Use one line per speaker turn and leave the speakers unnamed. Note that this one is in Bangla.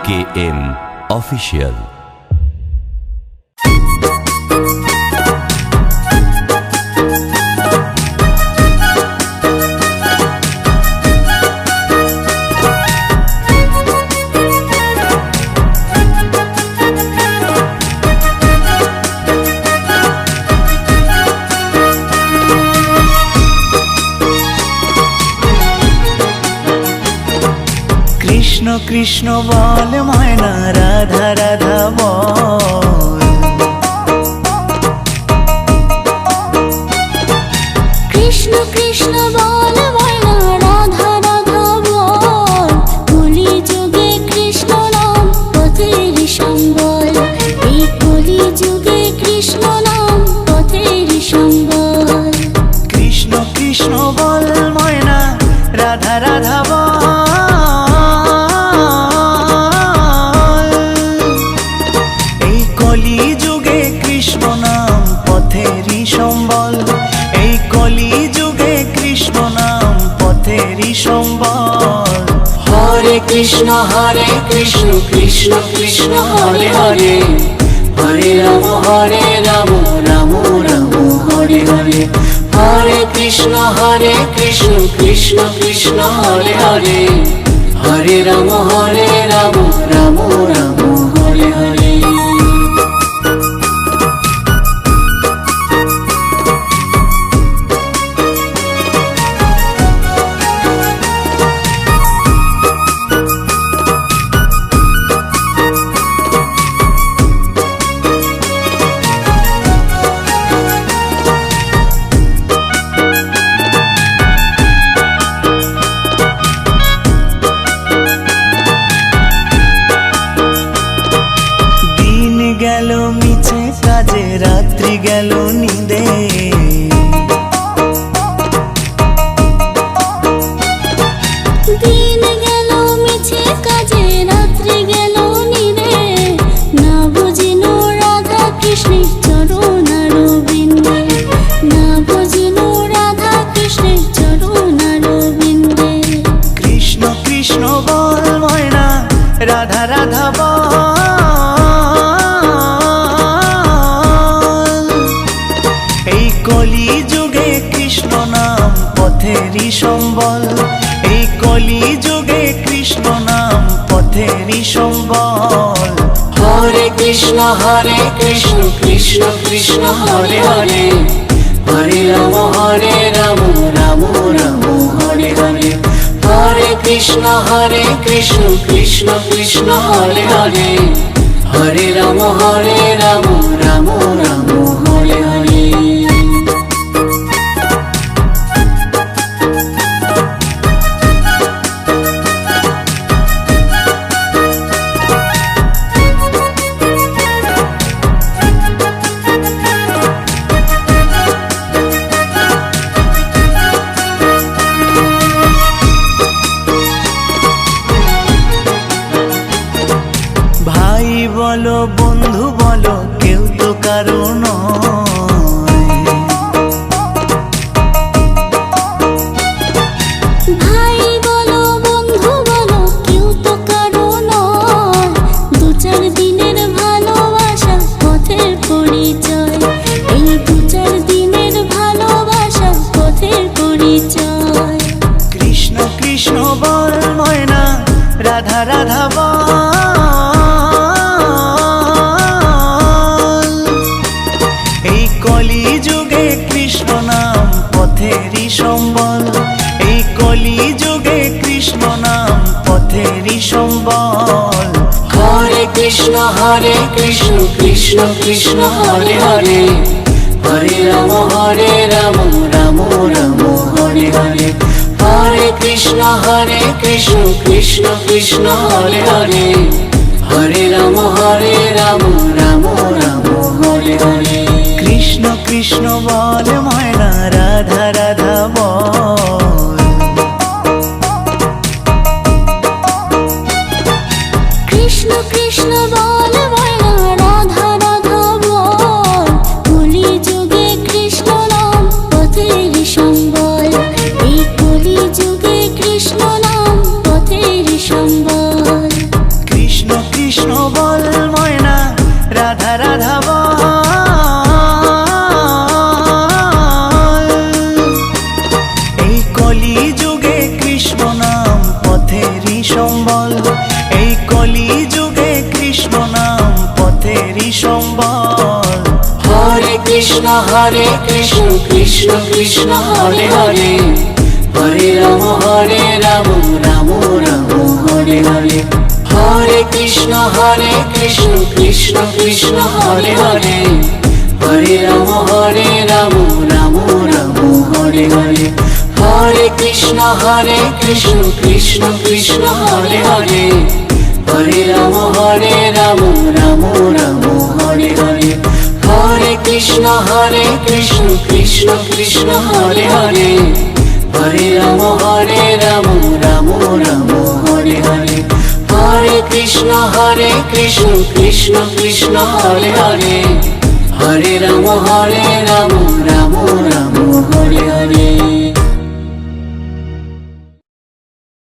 KM Official।
কৃষ্ণ কৃষ্ণ বল ময়না, রাধা রাধা বল।
কৃষ্ণ কৃষ্ণ বল ময়না, রাধা রাধা বল। কলি যুগে কৃষ্ণ নাম পথের সম্বল, এই কলি যুগে কৃষ্ণ নাম পথের সম্বল।
কৃষ্ণ কৃষ্ণ বল ময়না, রাধা রাধা বল। এই কলি যুগে কৃষ্ণ নাম পথেরই সম্বল, এই কলি যুগে কৃষ্ণ নাম পথেরই সম্বল।
হরে কৃষ্ণ কৃষ্ণ কৃষ্ণ হরে হরে, হরে রাম রাম রাম হরে হরে। হরে কৃষ্ণ কৃষ্ণ কৃষ্ণ হরে হরে, হরে রাম রাম রাম হরে হরে।
গেল মিছে কাজে, রাত্রি গেল নিদে।
দিন গেল মিছে কাজে, রাত্রি গেল নিদে। না বুঝিল রাধা কৃষ্ণের চরণার বিন্দে, না বুঝিল রাধা কৃষ্ণের চরণার বিন্দে।
কৃষ্ণ কৃষ্ণ বল ময়না, রাধা রাধা বল। এই কলি যুগে কৃষ্ণ নাম পথেরই সম্বল, এই কলি যুগে কৃষ্ণ নাম পথেরই সম্বল।
হরে কৃষ্ণ কৃষ্ণ কৃষ্ণ হরে হরে, হরে রাম রাম রাম হরে হরে। হরে কৃষ্ণ কৃষ্ণ কৃষ্ণ হরে হরে, হরে রাম রাম রাম হরে হরে।
ভাই বলো বন্ধু বলো, কেউ তো কারো নয়।
ভাই বলো বন্ধু বলো, কেউ তো কারো নয়। দু চার দিনের ভালোবাসা পথের পরিচয়, এই দু চার দিনের ভালোবাসা পথের পরিচয়।
কৃষ্ণ কৃষ্ণ বল ময়না, রাধা রাধা বল। এই কলি যুগে কৃষ্ণ নাম পথেরই সম্বল, এই কলি যুগে কৃষ্ণ নাম পথেরই সম্বল।
হরে কৃষ্ণ কৃষ্ণ কৃষ্ণ হরে হরে, হরে রাম রাম রাম হরে হরে। হরে কৃষ্ণ কৃষ্ণ কৃষ্ণ হরে হরে, হরে রাম রাম রাম হরে হরে।
কৃষ্ণ কৃষ্ণ বল ময়না, রাধা রাধা বল।
কৃষ্ণ কৃষ্ণ বল ময়না, রাধা রাধা বল। কলি যুগে কৃষ্ণ নাম পথের সম্বল, এই কলি যুগে কৃষ্ণ নাম পথের সম্বল।
কৃষ্ণ সম্বল এই কলি যুগে কৃষ্ণ নাম পথেরই সম্বল
হরে কৃষ্ণ কৃষ্ণ কৃষ্ণ হরে হরে হরে রাম রাম রাম হরে হরে হরে কৃষ্ণ কৃষ্ণ কৃষ্ণ হরে হরে হরে রাম রাম রাম হরে হরে হরে কৃষ্ণ কৃষ্ণ কৃষ্ণ হরে হরে হরে রাম রাম রাম হরে হরে হরে কৃষ্ণ কৃষ্ণ কৃষ্ণ হরে হরে হরে রাম রাম রাম হরে হরে হরে কৃষ্ণ কৃষ্ণ কৃষ্ণ হরে হরে হরে রাম রাম রাম হরে হরে।